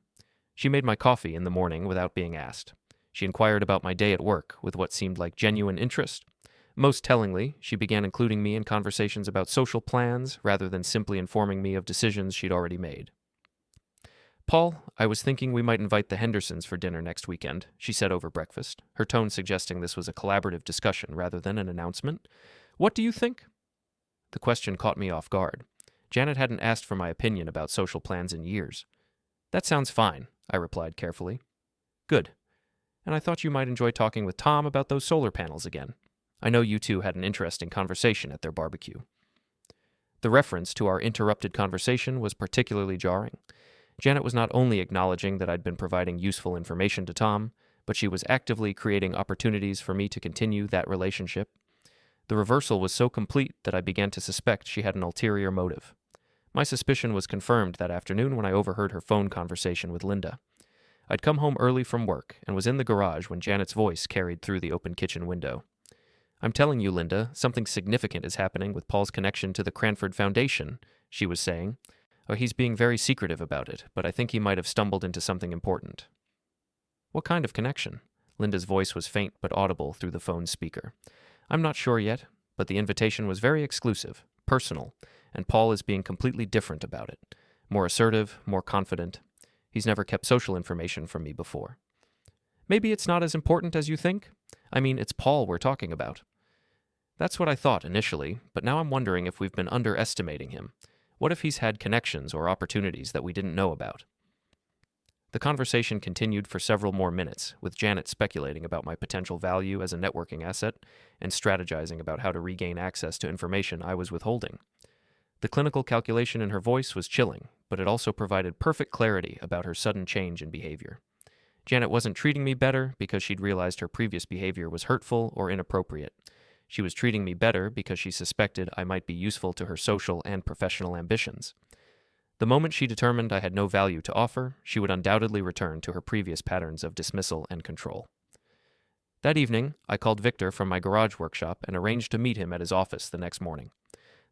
She made my coffee in the morning without being asked. She inquired about my day at work with what seemed like genuine interest. Most tellingly, she began including me in conversations about social plans rather than simply informing me of decisions she'd already made. Paul, I was thinking we might invite the Hendersons for dinner next weekend, she said over breakfast, her tone suggesting this was a collaborative discussion rather than an announcement. What do you think? The question caught me off guard. Janet hadn't asked for my opinion about social plans in years. That sounds fine, I replied carefully. Good. And I thought you might enjoy talking with Tom about those solar panels again. I know you two had an interesting conversation at their barbecue. The reference to our interrupted conversation was particularly jarring. Janet was not only acknowledging that I'd been providing useful information to Tom, but she was actively creating opportunities for me to continue that relationship. The reversal was so complete that I began to suspect she had an ulterior motive. My suspicion was confirmed that afternoon when I overheard her phone conversation with Linda. I'd come home early from work and was in the garage when Janet's voice carried through the open kitchen window. I'm telling you, Linda, something significant is happening with Paul's connection to the Cranford Foundation, she was saying. He's being very secretive about it, but I think he might have stumbled into something important. What kind of connection? Linda's voice was faint but audible through the phone's speaker. I'm not sure yet, but the invitation was very exclusive, personal, and Paul is being completely different about it. More assertive, more confident. He's never kept social information from me before. Maybe it's not as important as you think? I mean, it's Paul we're talking about. That's what I thought initially, but now I'm wondering if we've been underestimating him. What if he's had connections or opportunities that we didn't know about? The conversation continued for several more minutes, with Janet speculating about my potential value as a networking asset and strategizing about how to regain access to information I was withholding. The clinical calculation in her voice was chilling, but it also provided perfect clarity about her sudden change in behavior. Janet wasn't treating me better because she'd realized her previous behavior was hurtful or inappropriate. She was treating me better because she suspected I might be useful to her social and professional ambitions. The moment she determined I had no value to offer, she would undoubtedly return to her previous patterns of dismissal and control. That evening, I called Victor from my garage workshop and arranged to meet him at his office the next morning.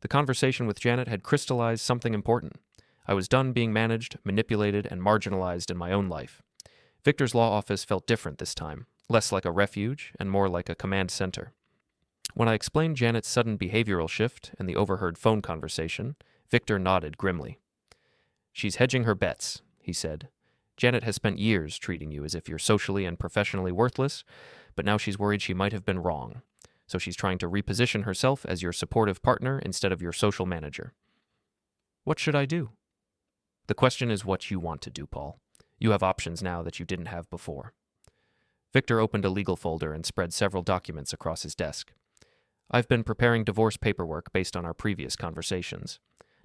The conversation with Janet had crystallized something important. I was done being managed, manipulated, and marginalized in my own life. Victor's law office felt different this time, less like a refuge and more like a command center. When I explained Janet's sudden behavioral shift and the overheard phone conversation, Victor nodded grimly. "She's hedging her bets," he said. "Janet has spent years treating you as if you're socially and professionally worthless, but now she's worried she might have been wrong. So she's trying to reposition herself as your supportive partner instead of your social manager." "What should I do?" "The question is what you want to do, Paul. You have options now that you didn't have before." Victor opened a legal folder and spread several documents across his desk. "I've been preparing divorce paperwork based on our previous conversations.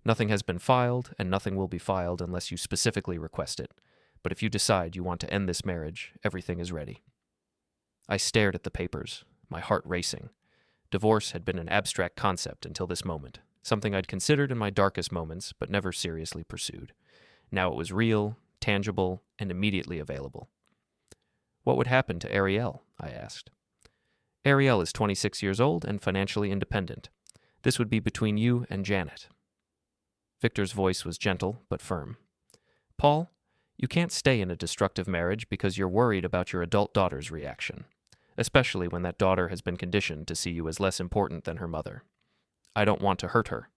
Nothing has been filed, and nothing will be filed unless you specifically request it. But if you decide you want to end this marriage, everything is ready." I stared at the papers, my heart racing. Divorce had been an abstract concept until this moment, something I'd considered in my darkest moments but never seriously pursued. Now it was real, tangible, and immediately available. "What would happen to Ariel?" I asked. "Ariel is 26 years old and financially independent. This would be between you and Janet." Victor's voice was gentle but firm. "Paul, you can't stay in a destructive marriage because you're worried about your adult daughter's reaction, especially when that daughter has been conditioned to see you as less important than her mother. I don't want to hurt her."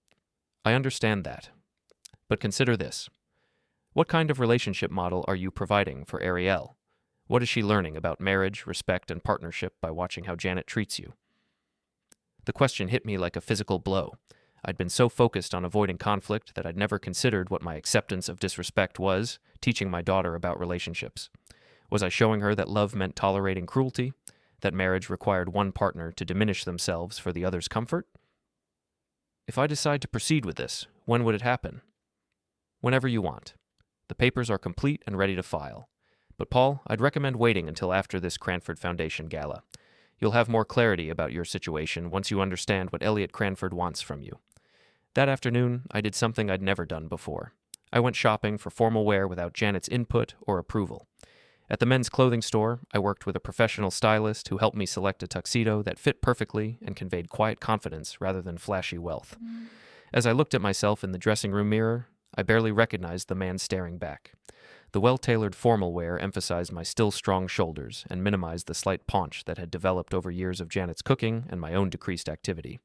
"I understand that. But consider this. What kind of relationship model are you providing for Ariel? What is she learning about marriage, respect, and partnership by watching how Janet treats you?" The question hit me like a physical blow. I'd been so focused on avoiding conflict that I'd never considered what my acceptance of disrespect was, teaching my daughter about relationships. Was I showing her that love meant tolerating cruelty? That marriage required one partner to diminish themselves for the other's comfort? "If I decide to proceed with this, when would it happen?" "Whenever you want. The papers are complete and ready to file. But Paul, I'd recommend waiting until after this Cranford Foundation gala. You'll have more clarity about your situation once you understand what Elliot Cranford wants from you." That afternoon, I did something I'd never done before. I went shopping for formal wear without Janet's input or approval. At the men's clothing store, I worked with a professional stylist who helped me select a tuxedo that fit perfectly and conveyed quiet confidence rather than flashy wealth. As I looked at myself in the dressing room mirror, I barely recognized the man staring back. The well-tailored formal wear emphasized my still strong shoulders and minimized the slight paunch that had developed over years of Janet's cooking and my own decreased activity.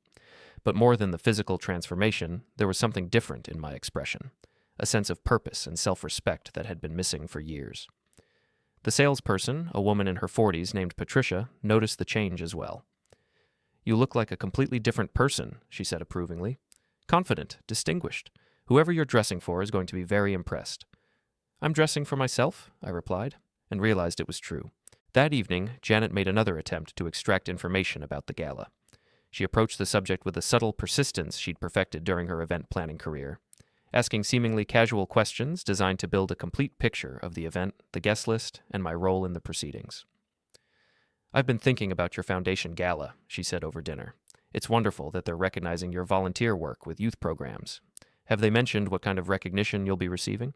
But more than the physical transformation, there was something different in my expression, a sense of purpose and self-respect that had been missing for years. The salesperson, a woman in her 40s named Patricia, noticed the change as well. "You look like a completely different person," she said approvingly. "Confident, distinguished. Whoever you're dressing for is going to be very impressed." "I'm dressing for myself," I replied, and realized it was true. That evening, Janet made another attempt to extract information about the gala. She approached the subject with a subtle persistence she'd perfected during her event planning career, asking seemingly casual questions designed to build a complete picture of the event, the guest list, and my role in the proceedings. "I've been thinking about your foundation gala," she said over dinner. "It's wonderful that they're recognizing your volunteer work with youth programs. Have they mentioned what kind of recognition you'll be receiving?"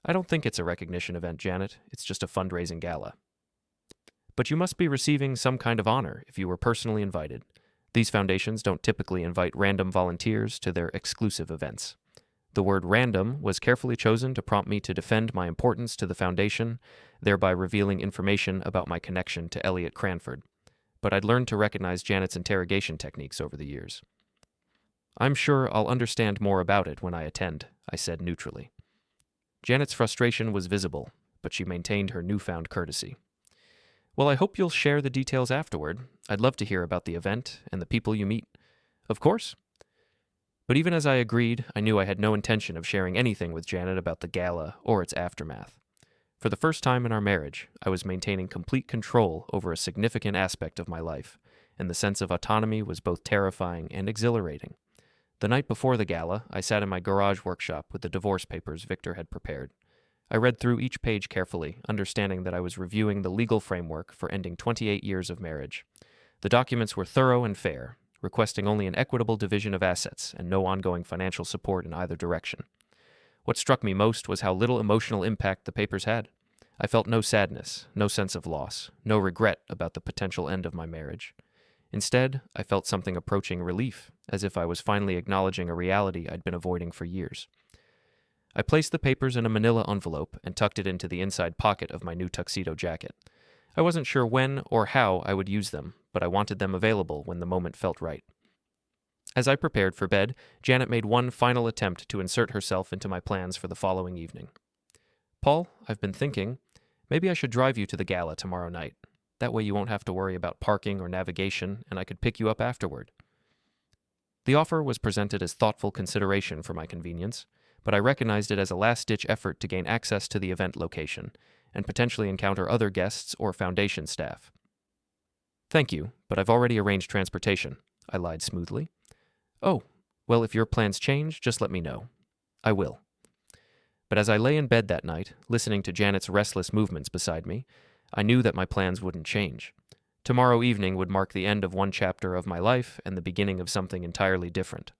"I don't think it's a recognition event, Janet. It's just a fundraising gala." "But you must be receiving some kind of honor if you were personally invited. These foundations don't typically invite random volunteers to their exclusive events." The word random was carefully chosen to prompt me to defend my importance to the foundation, thereby revealing information about my connection to Elliot Cranford. But I'd learned to recognize Janet's interrogation techniques over the years. "I'm sure I'll understand more about it when I attend," I said neutrally. Janet's frustration was visible, but she maintained her newfound courtesy. "Well, I hope you'll share the details afterward. I'd love to hear about the event and the people you meet." "Of course." But even as I agreed, I knew I had no intention of sharing anything with Janet about the gala or its aftermath. For the first time in our marriage, I was maintaining complete control over a significant aspect of my life, and the sense of autonomy was both terrifying and exhilarating. The night before the gala, I sat in my garage workshop with the divorce papers Victor had prepared. I read through each page carefully, understanding that I was reviewing the legal framework for ending 28 years of marriage. The documents were thorough and fair, requesting only an equitable division of assets and no ongoing financial support in either direction. What struck me most was how little emotional impact the papers had. I felt no sadness, no sense of loss, no regret about the potential end of my marriage. Instead, I felt something approaching relief, as if I was finally acknowledging a reality I'd been avoiding for years. I placed the papers in a manila envelope and tucked it into the inside pocket of my new tuxedo jacket. I wasn't sure when or how I would use them, but I wanted them available when the moment felt right. As I prepared for bed, Janet made one final attempt to insert herself into my plans for the following evening. "Paul, I've been thinking, maybe I should drive you to the gala tomorrow night. That way you won't have to worry about parking or navigation, and I could pick you up afterward." The offer was presented as thoughtful consideration for my convenience, but I recognized it as a last-ditch effort to gain access to the event location and potentially encounter other guests or foundation staff. "Thank you, but I've already arranged transportation," I lied smoothly. "Oh, well, if your plans change, just let me know." "I will." But as I lay in bed that night, listening to Janet's restless movements beside me, I knew that my plans wouldn't change. Tomorrow evening would mark the end of one chapter of my life and the beginning of something entirely different.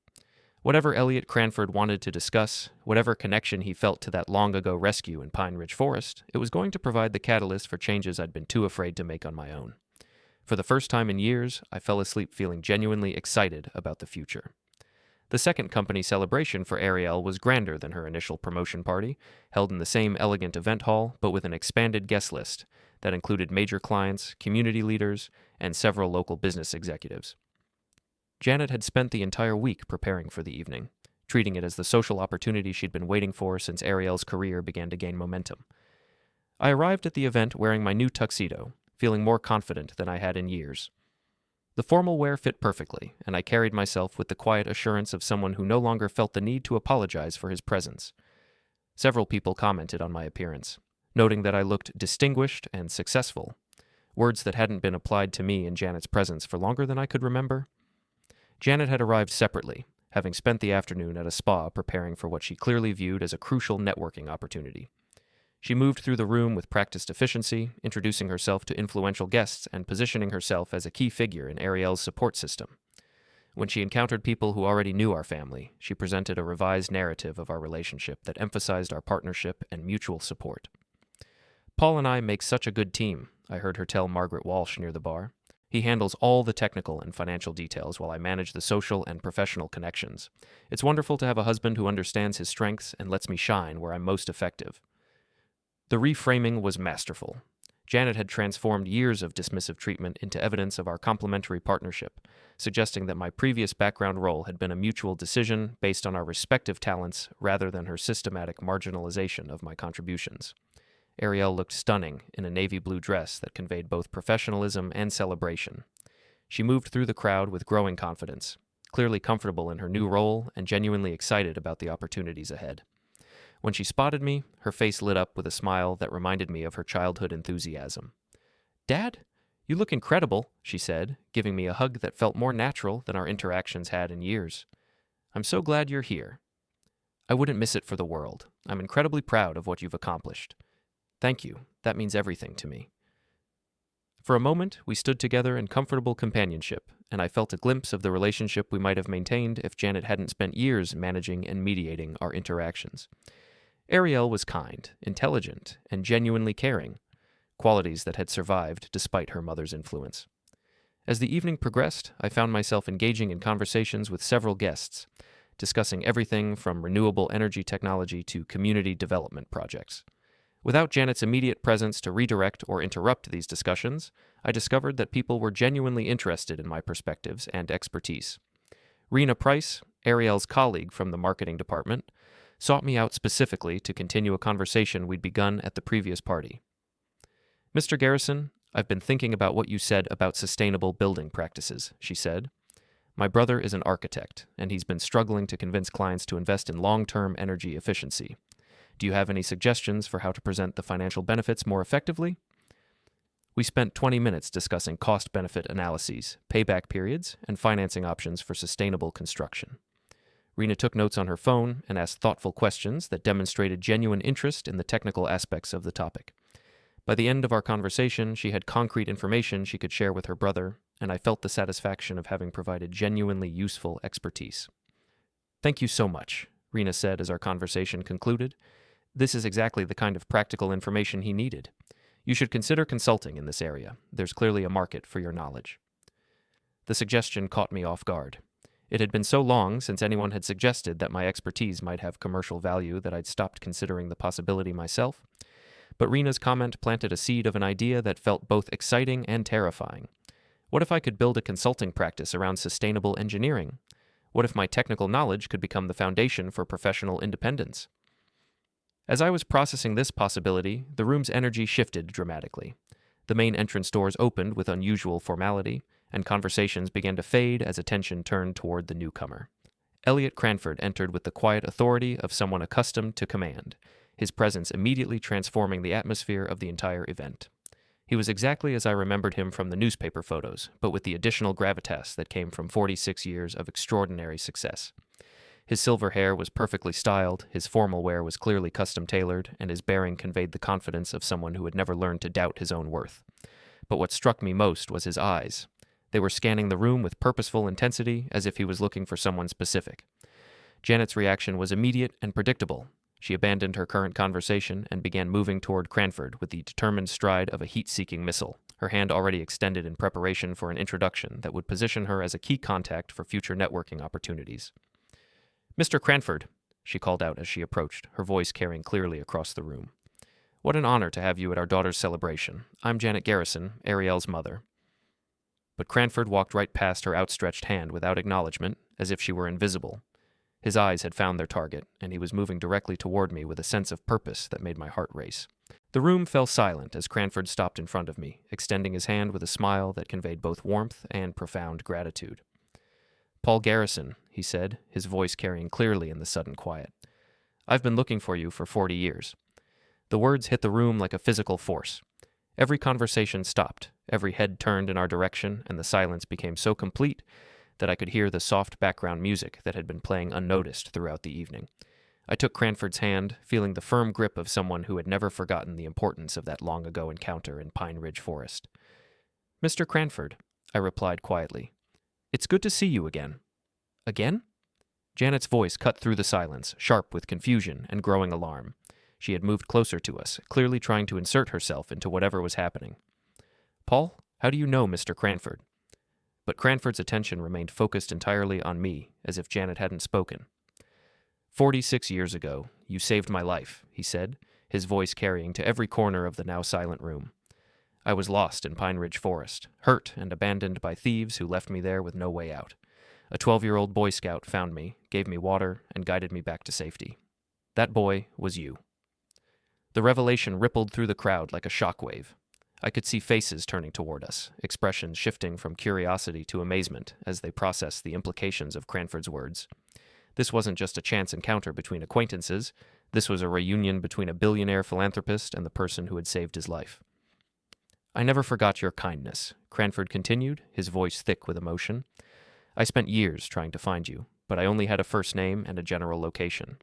Whatever Elliot Cranford wanted to discuss, whatever connection he felt to that long-ago rescue in Pine Ridge Forest, it was going to provide the catalyst for changes I'd been too afraid to make on my own. For the first time in years, I fell asleep feeling genuinely excited about the future. The second company celebration for Ariel was grander than her initial promotion party, held in the same elegant event hall, but with an expanded guest list that included major clients, community leaders, and several local business executives. Janet had spent the entire week preparing for the evening, treating it as the social opportunity she'd been waiting for since Ariel's career began to gain momentum. I arrived at the event wearing my new tuxedo, feeling more confident than I had in years. The formal wear fit perfectly, and I carried myself with the quiet assurance of someone who no longer felt the need to apologize for his presence. Several people commented on my appearance, noting that I looked distinguished and successful, words that hadn't been applied to me in Janet's presence for longer than I could remember. Janet had arrived separately, having spent the afternoon at a spa preparing for what she clearly viewed as a crucial networking opportunity. She moved through the room with practiced efficiency, introducing herself to influential guests and positioning herself as a key figure in Ariel's support system. When she encountered people who already knew our family, she presented a revised narrative of our relationship that emphasized our partnership and mutual support. "Paul and I make such a good team," I heard her tell Margaret Walsh near the bar. "He handles all the technical and financial details while I manage the social and professional connections. It's wonderful to have a husband who understands his strengths and lets me shine where I'm most effective." The reframing was masterful. Janet had transformed years of dismissive treatment into evidence of our complementary partnership, suggesting that my previous background role had been a mutual decision based on our respective talents rather than her systematic marginalization of my contributions. Ariel looked stunning in a navy blue dress that conveyed both professionalism and celebration. She moved through the crowd with growing confidence, clearly comfortable in her new role and genuinely excited about the opportunities ahead. When she spotted me, her face lit up with a smile that reminded me of her childhood enthusiasm. "Dad, you look incredible," she said, giving me a hug that felt more natural than our interactions had in years. "I'm so glad you're here. I wouldn't miss it for the world. I'm incredibly proud of what you've accomplished. Thank you. That means everything to me." For a moment, we stood together in comfortable companionship, and I felt a glimpse of the relationship we might have maintained if Janet hadn't spent years managing and mediating our interactions. Ariel was kind, intelligent, and genuinely caring, qualities that had survived despite her mother's influence. As the evening progressed, I found myself engaging in conversations with several guests, discussing everything from renewable energy technology to community development projects. Without Janet's immediate presence to redirect or interrupt these discussions, I discovered that people were genuinely interested in my perspectives and expertise. Rena Price, Ariel's colleague from the marketing department, sought me out specifically to continue a conversation we'd begun at the previous party. "Mr. Garrison, I've been thinking about what you said about sustainable building practices," she said. "My brother is an architect, and he's been struggling to convince clients to invest in long-term energy efficiency. Do you have any suggestions for how to present the financial benefits more effectively?" We spent 20 minutes discussing cost-benefit analyses, payback periods, and financing options for sustainable construction. Rena took notes on her phone and asked thoughtful questions that demonstrated genuine interest in the technical aspects of the topic. By the end of our conversation, she had concrete information she could share with her brother, and I felt the satisfaction of having provided genuinely useful expertise. "Thank you so much. Rena said as our conversation concluded. This is exactly the kind of practical information he needed. You should consider consulting in this area. There's clearly a market for your knowledge. The suggestion caught me off guard. It had been so long since anyone had suggested that my expertise might have commercial value that I'd stopped considering the possibility myself. But Rena's comment planted a seed of an idea that felt both exciting and terrifying. What if I could build a consulting practice around sustainable engineering? What if my technical knowledge could become the foundation for professional independence? As I was processing this possibility, the room's energy shifted dramatically. The main entrance doors opened with unusual formality, and conversations began to fade as attention turned toward the newcomer. Elliot Cranford entered with the quiet authority of someone accustomed to command, his presence immediately transforming the atmosphere of the entire event. He was exactly as I remembered him from the newspaper photos, but with the additional gravitas that came from 46 years of extraordinary success. His silver hair was perfectly styled, his formal wear was clearly custom-tailored, and his bearing conveyed the confidence of someone who had never learned to doubt his own worth. But what struck me most was his eyes. They were scanning the room with purposeful intensity, as if he was looking for someone specific. Janet's reaction was immediate and predictable. She abandoned her current conversation and began moving toward Cranford with the determined stride of a heat-seeking missile, her hand already extended in preparation for an introduction that would position her as a key contact for future networking opportunities. "Mr. Cranford," she called out as she approached, her voice carrying clearly across the room. "What an honor to have you at our daughter's celebration. I'm Janet Garrison, Ariel's mother." But Cranford walked right past her outstretched hand without acknowledgement, as if she were invisible. His eyes had found their target, and he was moving directly toward me with a sense of purpose that made my heart race. The room fell silent as Cranford stopped in front of me, extending his hand with a smile that conveyed both warmth and profound gratitude. "Paul Garrison," he said, his voice carrying clearly in the sudden quiet. "I've been looking for you for 40 years. The words hit the room like a physical force. Every conversation stopped, every head turned in our direction, and the silence became so complete that I could hear the soft background music that had been playing unnoticed throughout the evening. I took Cranford's hand, feeling the firm grip of someone who had never forgotten the importance of that long-ago encounter in Pine Ridge Forest. "Mr. Cranford," I replied quietly. "It's good to see you again." "Again?" Janet's voice cut through the silence, sharp with confusion and growing alarm. She had moved closer to us, clearly trying to insert herself into whatever was happening. "Paul, how do you know Mr. Cranford?" But Cranford's attention remained focused entirely on me, as if Janet hadn't spoken. 46 years ago, you saved my life," he said, his voice carrying to every corner of the now silent room. "I was lost in Pine Ridge Forest, hurt and abandoned by thieves who left me there with no way out. A 12-year-old Boy Scout found me, gave me water, and guided me back to safety. That boy was you." The revelation rippled through the crowd like a shockwave. I could see faces turning toward us, expressions shifting from curiosity to amazement as they processed the implications of Cranford's words. This wasn't just a chance encounter between acquaintances. This was a reunion between a billionaire philanthropist and the person who had saved his life. "I never forgot your kindness," Cranford continued, his voice thick with emotion. "I spent years trying to find you, but I only had a first name and a general location.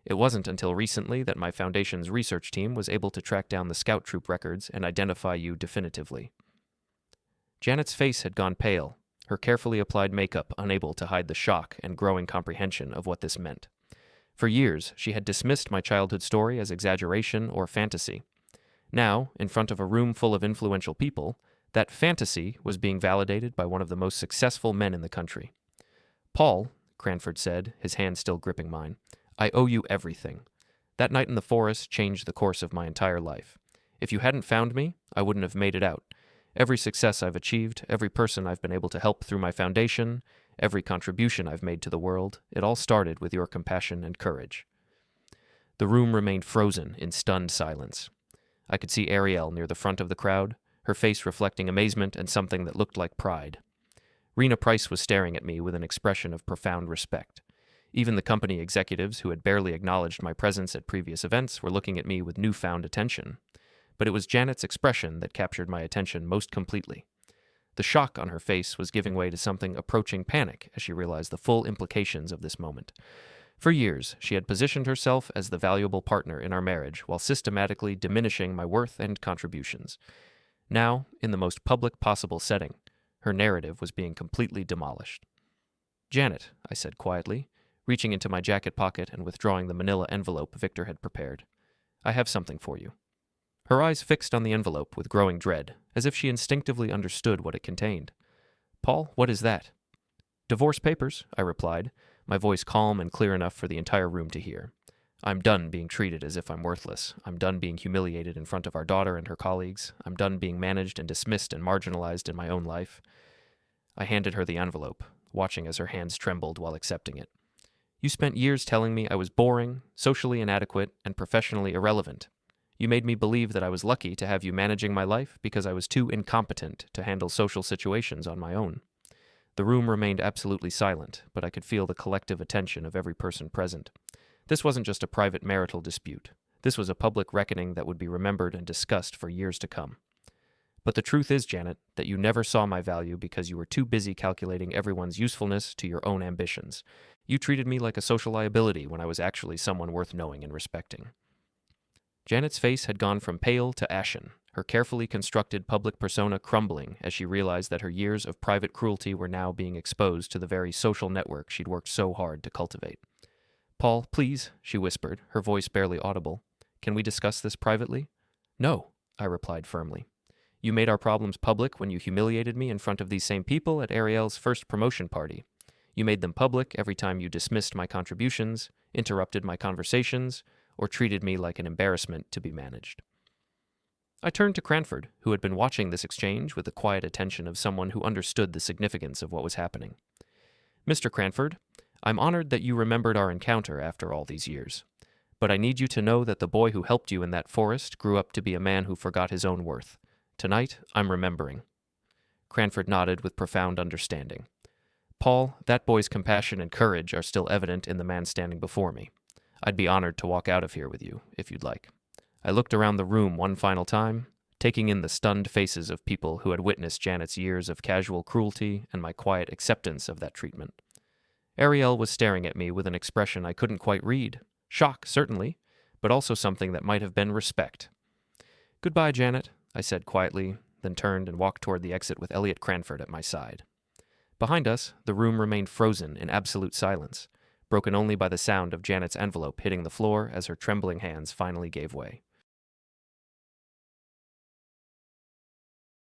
It wasn't until recently that my foundation's research team was able to track down the scout troop records and identify you definitively." Janet's face had gone pale, her carefully applied makeup unable to hide the shock and growing comprehension of what this meant. For years, she had dismissed my childhood story as exaggeration or fantasy. Now, in front of a room full of influential people, that fantasy was being validated by one of the most successful men in the country. "Paul," Cranford said, his hand still gripping mine, "I owe you everything. That night in the forest changed the course of my entire life. If you hadn't found me, I wouldn't have made it out. Every success I've achieved, every person I've been able to help through my foundation, every contribution I've made to the world, it all started with your compassion and courage." The room remained frozen in stunned silence. I could see Ariel near the front of the crowd, her face reflecting amazement and something that looked like pride. Rena Price was staring at me with an expression of profound respect. Even the company executives who had barely acknowledged my presence at previous events were looking at me with newfound attention. But it was Janet's expression that captured my attention most completely. The shock on her face was giving way to something approaching panic as she realized the full implications of this moment. For years, she had positioned herself as the valuable partner in our marriage while systematically diminishing my worth and contributions. Now, in the most public possible setting, her narrative was being completely demolished. "Janet," I said quietly, reaching into my jacket pocket and withdrawing the manila envelope Victor had prepared. "I have something for you." Her eyes fixed on the envelope with growing dread, as if she instinctively understood what it contained. "Paul, what is that?" "Divorce papers," I replied, my voice calm and clear enough for the entire room to hear. "I'm done being treated as if I'm worthless. I'm done being humiliated in front of our daughter and her colleagues. I'm done being managed and dismissed and marginalized in my own life." I handed her the envelope, watching as her hands trembled while accepting it. "You spent years telling me I was boring, socially inadequate, and professionally irrelevant. You made me believe that I was lucky to have you managing my life because I was too incompetent to handle social situations on my own." The room remained absolutely silent, but I could feel the collective attention of every person present. This wasn't just a private marital dispute. This was a public reckoning that would be remembered and discussed for years to come. "But the truth is, Janet, that you never saw my value because you were too busy calculating everyone's usefulness to your own ambitions. You treated me like a social liability when I was actually someone worth knowing and respecting." Janet's face had gone from pale to ashen, her carefully constructed public persona crumbling as she realized that her years of private cruelty were now being exposed to the very social network she'd worked so hard to cultivate. "Paul, please," she whispered, her voice barely audible. "Can we discuss this privately?" "No," I replied firmly. "You made our problems public when you humiliated me in front of these same people at Ariel's first promotion party. You made them public every time you dismissed my contributions, interrupted my conversations, or treated me like an embarrassment to be managed." I turned to Cranford, who had been watching this exchange with the quiet attention of someone who understood the significance of what was happening. "Mr. Cranford, I'm honored that you remembered our encounter after all these years. But I need you to know that the boy who helped you in that forest grew up to be a man who forgot his own worth. Tonight, I'm remembering." Cranford nodded with profound understanding. "Paul, that boy's compassion and courage are still evident in the man standing before me. I'd be honored to walk out of here with you, if you'd like." I looked around the room one final time, taking in the stunned faces of people who had witnessed Janet's years of casual cruelty and my quiet acceptance of that treatment. Ariel was staring at me with an expression I couldn't quite read. Shock, certainly, but also something that might have been respect. "Goodbye, Janet," I said quietly, then turned and walked toward the exit with Elliot Cranford at my side. Behind us, the room remained frozen in absolute silence, broken only by the sound of Janet's envelope hitting the floor as her trembling hands finally gave way.